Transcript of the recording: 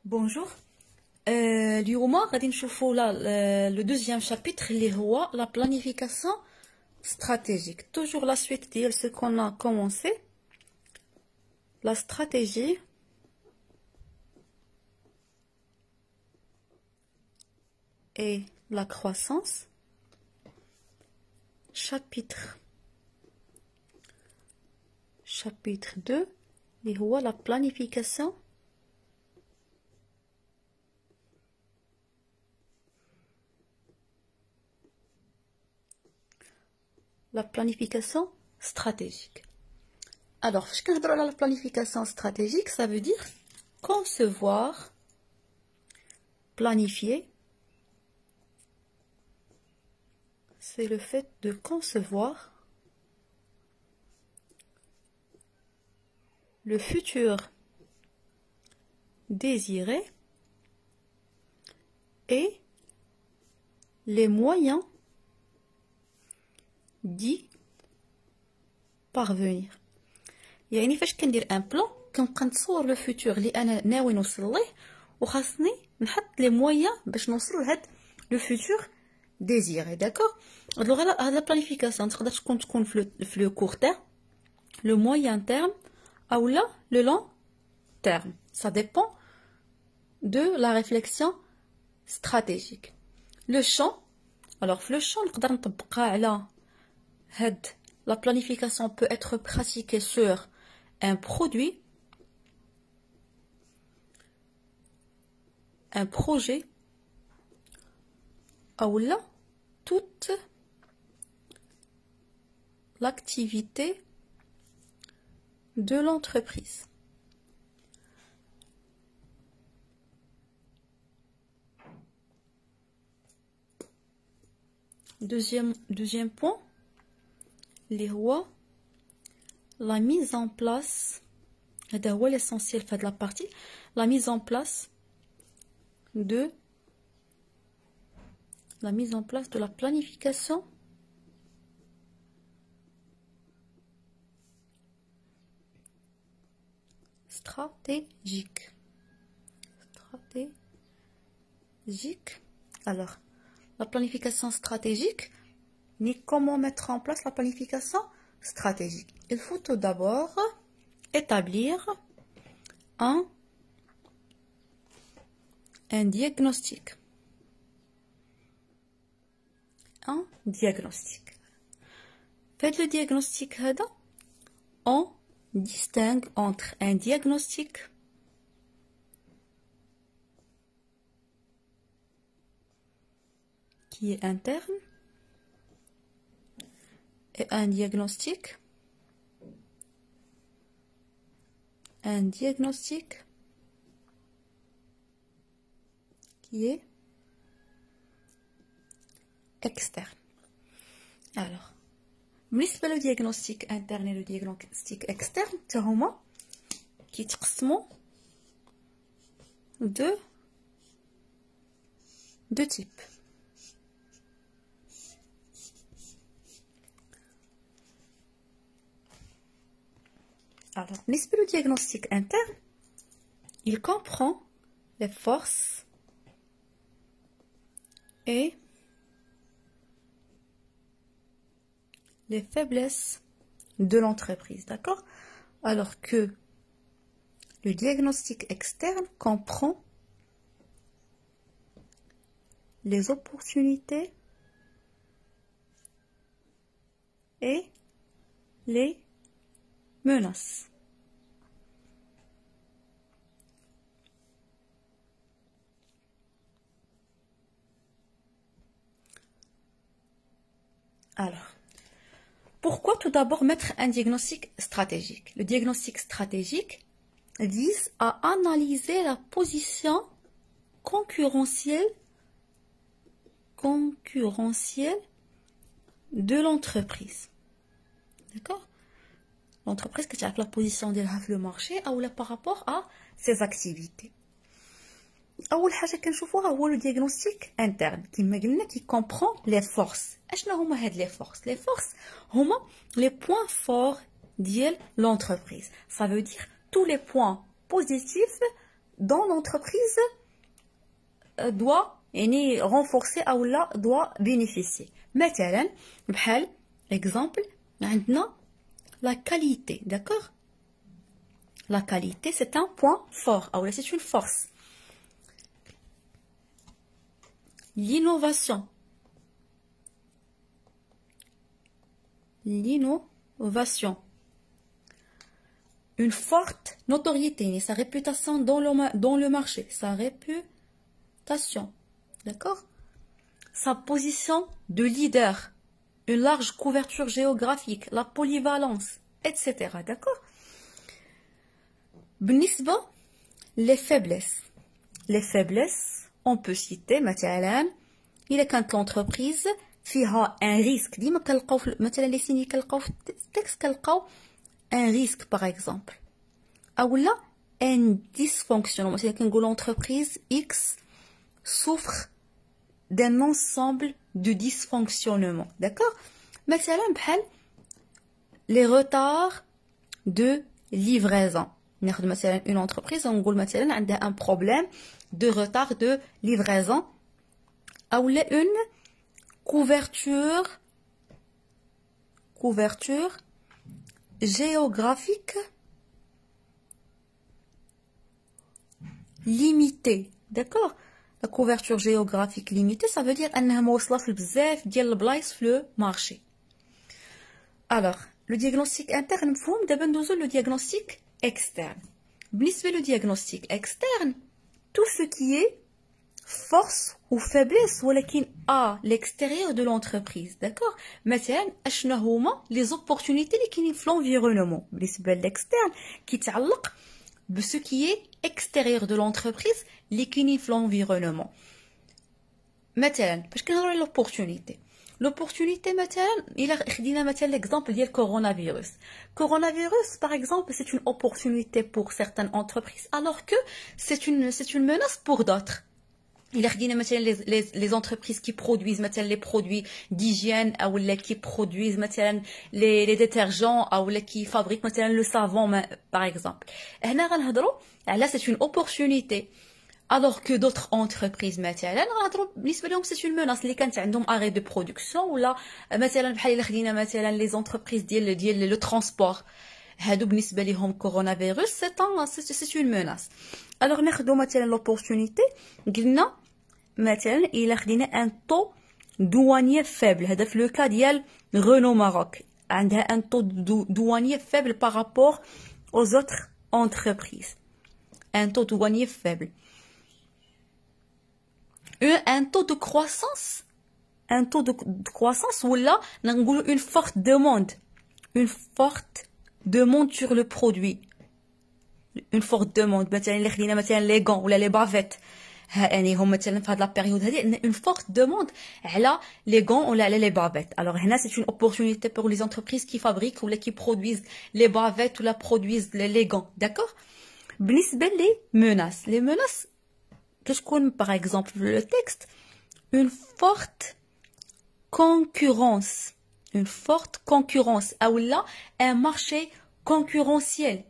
Bonjour. اليوم غادي نشوفوا le deuxième chapitre اللي هو la planification stratégique. Toujours la suite de ce qu'on a commencé. La stratégie et la croissance. Chapitre 2 اللي هو la planification stratégique. Alors, ce que je parle de la planification stratégique, ça veut dire concevoir, planifier. C'est le fait de concevoir le futur désiré et les moyens d'y parvenir. يعني فاش كندير ان بلان كنبقى نتصور لو فيتور اللي انا ناوي نوصل ليه وخاصني نحط لي مويان باش نوصل لهاد لو فيتور ديزيري. داكور. دونك هاد لا بلانيفيكاسيون تقدر تكون في لو كور تيرم، لو مويان تيرم او لا لو لون تيرم. Ça dépend de la réflexion stratégique. Le champ, alors le champ نقدر نطبقها على هاد la planification peut être pratiquée sur un produit, un projet, ou là, toute l'activité de l'entreprise. Deuxième point, les rois, la mise en place, l'essentiel fait de la partie, la mise en place de la planification stratégique. Alors, la planification stratégique, mais comment mettre en place la planification stratégique? Il faut tout d'abord établir un diagnostic. Un diagnostic. Faites le diagnostic, on distingue entre un diagnostic qui est interne et un diagnostic qui est externe. Alors, بالنسبة le diagnostic interne et le diagnostic externe هما كيتقسموا deux types. Alors, le diagnostic interne, il comprend les forces et les faiblesses de l'entreprise, d'accord? Alors que le diagnostic externe comprend les opportunités et les menaces. Alors, pourquoi tout d'abord mettre un diagnostic stratégique? Le diagnostic stratégique vise à analyser la position concurrentielle de l'entreprise. D'accord? L'entreprise qui a la position de le marché ou là par rapport à ses activités. أول حاجة كنشوفوها هو le diagnostic interne كما قلنا qui comprend les forces. أشنو هما هاد les forces? Les forces هما les points forts ديال l'entreprise. Ça veut dire tous les points positifs dont l'entreprise doit renforcer ou là doit bénéficier. مثلا بحال exemple عندنا la qualité, d'accord? La qualité c'est un point fort ou là c'est une force. L'innovation, une forte notoriété, sa réputation dans le marché, sa réputation, d'accord? Sa position de leader, une large couverture géographique, la polyvalence, etc. D'accord? بالنسبة les faiblesses, on peut citer مثلا إذا كانت l'entreprise فيها un risque. ديما كنلقاو مثلا les signes كنلقاو في التكست كنلقاو un risque par exemple. أو لا un dysfonctionnement. مثلا كنقول l'entreprise X souffre d'un ensemble de dysfonctionnements. D'accord? مثلا بحال les retards de livraison. ناخذ مثلا une entreprise ونقول مثلا عندها un problème de retard de livraison ou une couverture géographique limitée. D'accord? La couverture géographique limitée, ça veut dire انها ما وصلش لبزاف ديال البلايص في لو مارشي. Alors, le diagnostic interne مفهوم. دابا ندوزو le diagnostic externe. بالنسبة le diagnostic externe, tout ce qui est force ou faiblesse ولكن à l'extérieur de l'entreprise. D'accord? مثلا اشنا هما les opportunités اللي كاينين في l'environnement. بالنسبة l'externe كيتعلق بce qui est extérieur de l'entreprise اللي كاينين في l'environnement. مثلا باش كنهضروا على l'opportunité مثلا إلا خدينا مثلا l'exemple ديال coronavirus. Coronavirus par exemple c'est une opportunité pour certaines entreprises alors que c'est une menace pour d'autres. إلا خدينا مثلا les entreprises qui produisent مثلا les produits d'hygiène ou qui produisent مثلا les détergents ou qui fabriquent مثلا le savon par exemple. هنا غنهضروا على c'est une opportunité. Alors que d'autres entreprises مثلا غنهضروا بالنسبه لهم c'est une menace اللي كانت عندهم arrêt de production ولا مثلا بحال الا خدينا مثلا les entreprises ديال le transport. هادو بالنسبه لهم coronavirus c'est une menace. Alors ناخذوا مثلا l'opportunité قلنا مثلا الا خدينا un taux douanier faible. هذا في لو كا ديال Renault Maroc عندها un taux douanier faible par rapport aux autres entreprises. Un taux douanier faible. Un taux de croissance ou là une forte demande sur le produit, une forte demande. مثلا اللي خدينا مثلا les gants ولا les bavettes يعني هم مثلا في هذه la période هذه une forte demande على les gants ولا على les bavettes. Alors هنا c'est une opportunité pour les entreprises qui fabriquent ou qui produisent les bavettes ou la produisent les gants. D'accord? بالنسبة les menaces كتكون par exemple le texte une forte concurrence ou là un marché concurrentiel.